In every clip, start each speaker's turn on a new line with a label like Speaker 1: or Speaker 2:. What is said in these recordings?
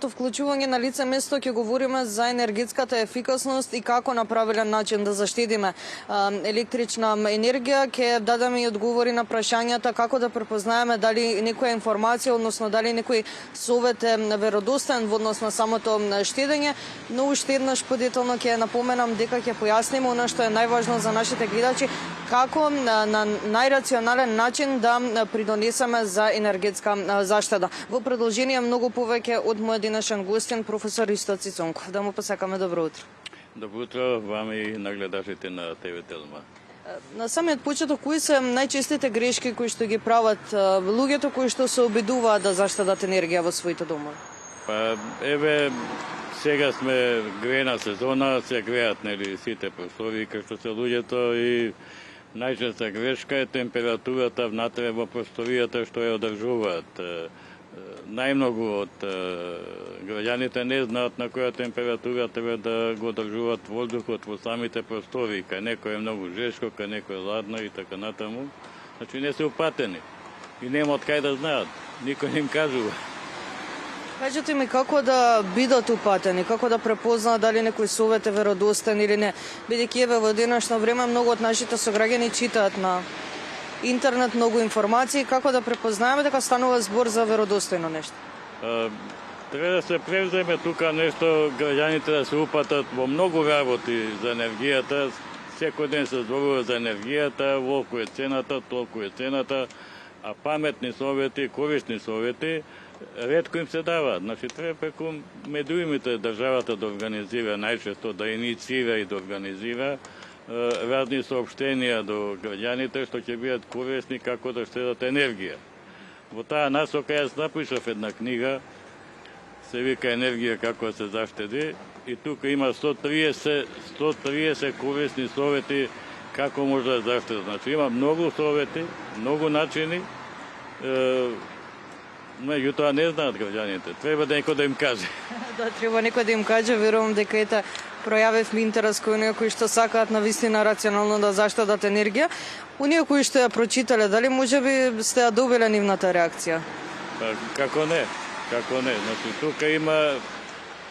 Speaker 1: самото вклучување на лице место ќе говориме за енергетската ефикасност и како на правилен начин да заштедиме електрична енергија. Ќе дадеме и одговори на прашањата како да препознаеме дали некоја информација, односно дали некој совет е веродостоен во однос на самото штедење, но уште еднаш подетално ќе напоменам дека ќе појасниме она што е најважно за нашите гледачи, како на најрационален начин да придонесеме за енергетска заштеда. Во продолжение многу повеќе од мојот денешен гостин, професор Ристо Цицонков. Да му посакаме добро утро.
Speaker 2: Добро утро вам и на гледачите на ТВ Телма.
Speaker 1: На самиот почеток, кои се најчестите грешки кои што ги прават луѓето кои што се обидуваат да заштедат енергија во своите домови?
Speaker 2: Па еве сега сме грејна сезона, се греат нели сите простори кај што се луѓето и најчеста грешка е температурата внатре во просторијата што ја одржуваат. Најмногу од граѓаните не знаат на која температура треба да го одржуваат воздухот во самите простори. Кај некој е многу жешко, кај некој е ладно и така натаму. Значи не се упатени и нема од кај да знаат. Никој не им кажува.
Speaker 1: Кажете ми како да бидат упатени, како да препознаат дали некој совет е веродостоен или не. Бидејќи еве во денешно време многу од нашите сограѓани читаат на интернет многу информации, како да препознаеме дека станува збор за веродостојно нешто?
Speaker 2: Треба да се превземе тука нешто, граѓаните да се упатат во многу работи за енергијата. Секој ден се зборува за енергијата, волку е цената, толку е цената, а паметни совети, корисни совети ретко им се даваат. Значи треба преку медиумите државата да организира, најчесто да инициира и да организира разни сообштенија до граѓаните што ќе бидат корисни како да штедат енергија. Во таа насока јас напишав една книга, се вика Енергија како да се заштеди, и тука има 130 корисни совети како може да заштедат. Значи има многу совети, многу начини, меѓутоа не знаат граѓаните. Треба некој да им каже.
Speaker 1: Да, треба некој да им каже. Верувам дека ета пројавивме интерес кои оние кои што сакаат навистина рационално да заштедат енергија. Оние кои што ја прочитале, дали можеби сте ја добиле нивната реакција?
Speaker 2: Па, како не. Значи, тука има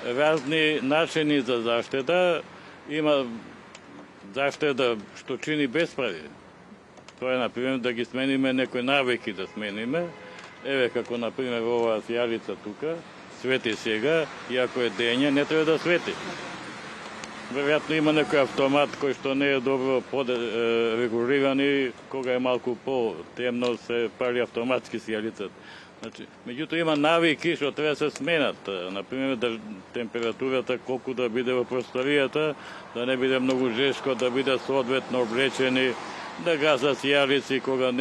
Speaker 2: разни начини за заштеда. Има заштеда што чини безправи. Тоа е, например, да ги смениме некои навики да смениме. Еве, како, например, оваа сијалица тука, свети сега, и ако е дење, не треба да свети. Веројатно има некој автомат кој што не е добро регулиран и кога е малку по-темно се пали автоматски сијалицата. Значи, меѓутоа има навики што треба да се сменат. Например, температурата колку да биде во просторијата, да не биде многу жешко, да биде соодветно облечени, да гасат сијалици кога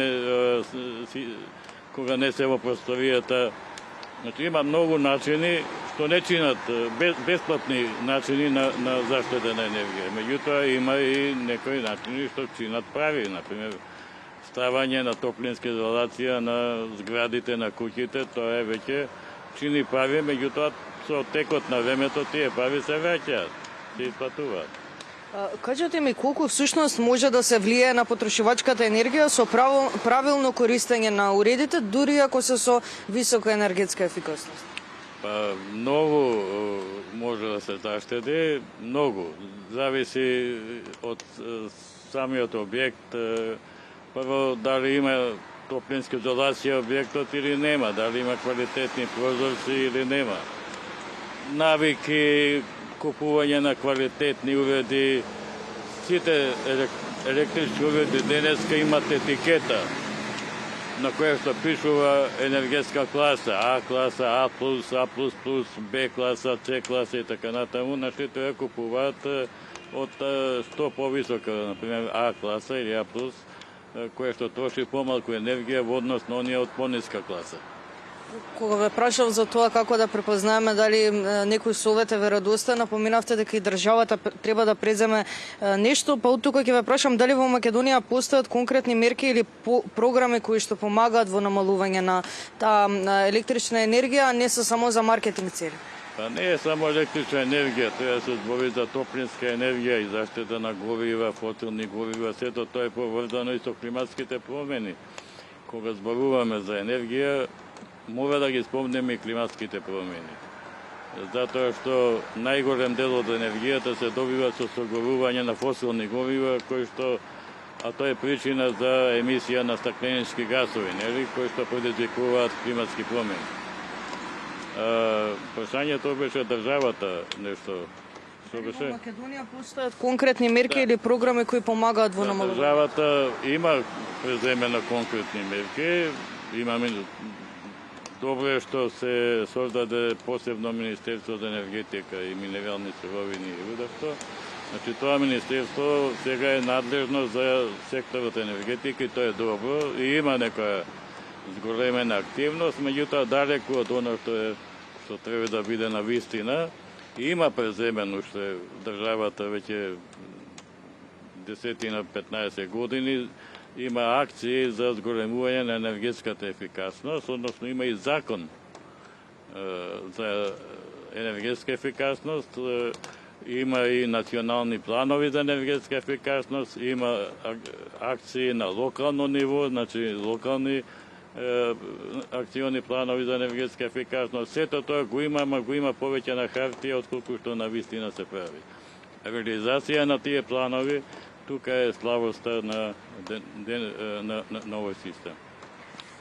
Speaker 2: не се во просторијата. Значи има многу начини што не чинат бесплатни начини на заштеда на енергија. Меѓутоа има и некои начини што чинат прави, например ставање на топлинска изолација на зградите, на куќите, тоа е веќе чини прави, меѓутоа со текот на времето тие прави се враќаат, се исплатуваат.
Speaker 1: Кажете ми колку всушност може да се влијае на потрошувачката енергија со правилно користење на уредите, дури ако се со висока енергетска ефикасност?
Speaker 2: Па, многу може да се заштеди, многу. Зависи од самиот објект. Прво, дали има топлинска изолација објектот или нема, дали има квалитетни прозорци или нема. Навики, купување на квалитетни уреди, сите електрички уреди денеска имат етикета на која што пишува енергетска класа, А класа, А+, А++, Б класа, С класа и така натаму, значи тоа купуваат од што повисока, например А класа или А+, која што троши помалку енергија во однос на оние од пониска класа.
Speaker 1: Кога ве прашав за тоа како да препознаеме дали некој совет е веродостоен, напоминавте дека и државата треба да преземе нешто, па од тука ќе ве прашам дали во Македонија постојат конкретни мерки или програми кои што помагаат во намалување на таа електрична енергија, а не се само за маркетинг цели.
Speaker 2: Па не е само електрична енергија, тоа се збори за топлинска енергија и заштеда на горива, фосилни горива, сето тоа е поврзано и со климатските промени. Кога зборуваме за енергија, мора да ги спомнеме и климатските промени. затоа што најголем дел од енергијата се добива со согорување на фосилни горива, а тоа е причина за емисија на стакленички гасови, нели, кои што предизвикуваат климатски промени. Прашањето беше државата нешто. Што беше?
Speaker 1: Во Македонија постојат конкретни мерки или програми кои помагаат во намалување?
Speaker 2: Државата има преземена конкретни мерки, имаме. Добро е што се создаде посебно Министерство за енергетика и минерални суровини и рударство. Значи, тоа министерство сега е надлежно за секторот енергетика и тоа е добро и има некоја зголемена активност, меѓутоа далеку од оно што треба да биде на вистина. Има преземено уште државата веќе 10-15 години, има акции за зголемување на енергетската ефикасност, односно има и закон за енергетска ефикасност, има и национални планови за енергетска ефикасност, има акции на локално ниво, значи локални акциони планови за енергетска ефикасност. Сето тоа го има, ама го има повеќе на хартија отколку што на вистина се прави. Реализација на тие планови тука е слабоста на овој систем.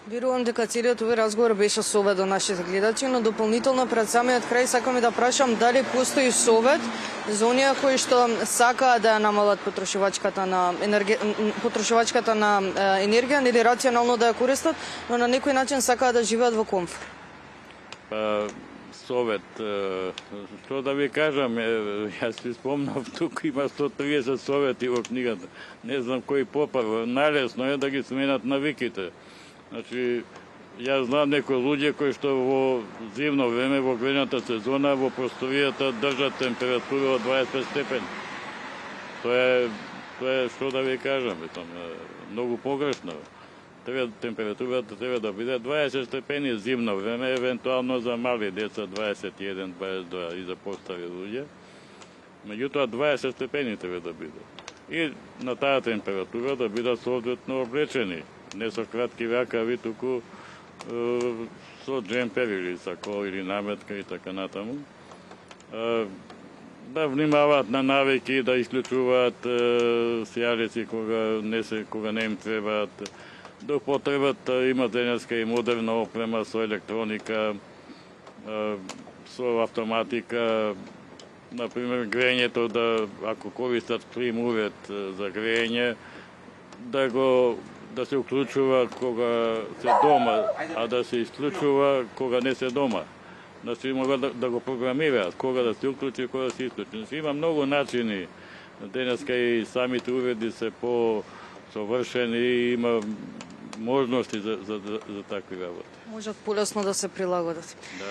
Speaker 1: Верувам дека целиот овој разговор беше совет до нашите гледачи, но дополнително пред самиот крај сакам и да прашам дали постои совет за оние кои што сакаат да намалат потрошувачката на енергија или рационално да ја користат, но на некој начин сакаат да живеат во комфорт.
Speaker 2: Совет, што да ви кажам, јас си спомнав, тук има 130 совети во книгата. Не знам кој попар, најлесно е да ги сменат навиките. Значи, јас знам некои луѓе кои што во зимно време, во грејната сезона, во просторијата држат температура од 25 степени. Тоа е што да ви кажам, многу погрешно. Температурата треба да биде 20 степени зимно време, евентуално за мали деца 21-22 и за постари луѓе. Меѓутоа 20 степени треба да биде. И на таа температура да бидат соодветно облечени. Не со кратки ракави, туку со джемпер или сако или наметка и така натаму. Да внимаваат на навики, да исклучуваат сијалици кога не им требаат. До потребат има денеска и модерна опрема со електроника, со автоматика. Например, грејењето, ако користат клим уред за грејење, да се уклучува кога се дома, а да се исклучува кога не се дома. Значи могат да го програмираат кога да се уклучи и кога да се исклучи. Значи има многу начини. Денеска и самите уреди се по-совршени и има можности за такви работи.
Speaker 1: Можат полесно да се прилагодат.
Speaker 2: Да.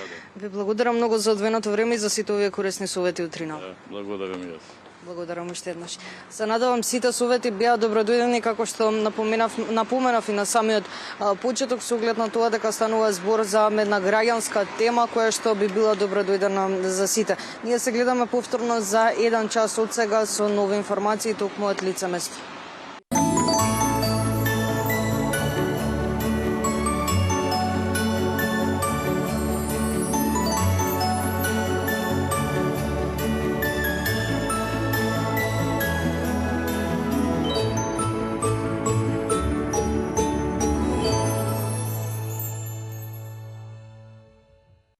Speaker 1: Ви благодарам многу за одвоеното време и за сите овие корисни совети утрина.
Speaker 2: Да, благодарам и јас.
Speaker 1: Благодарам уште еднаш. Се надевам сите совети беа добродојдени, како што напоменав и на самиот почеток, со оглед на тоа дека станува збор за една граѓанска тема која што би била добродојдена за сите. Ние се гледаме повторно за 1 час од сега со нови информации токму од лице место.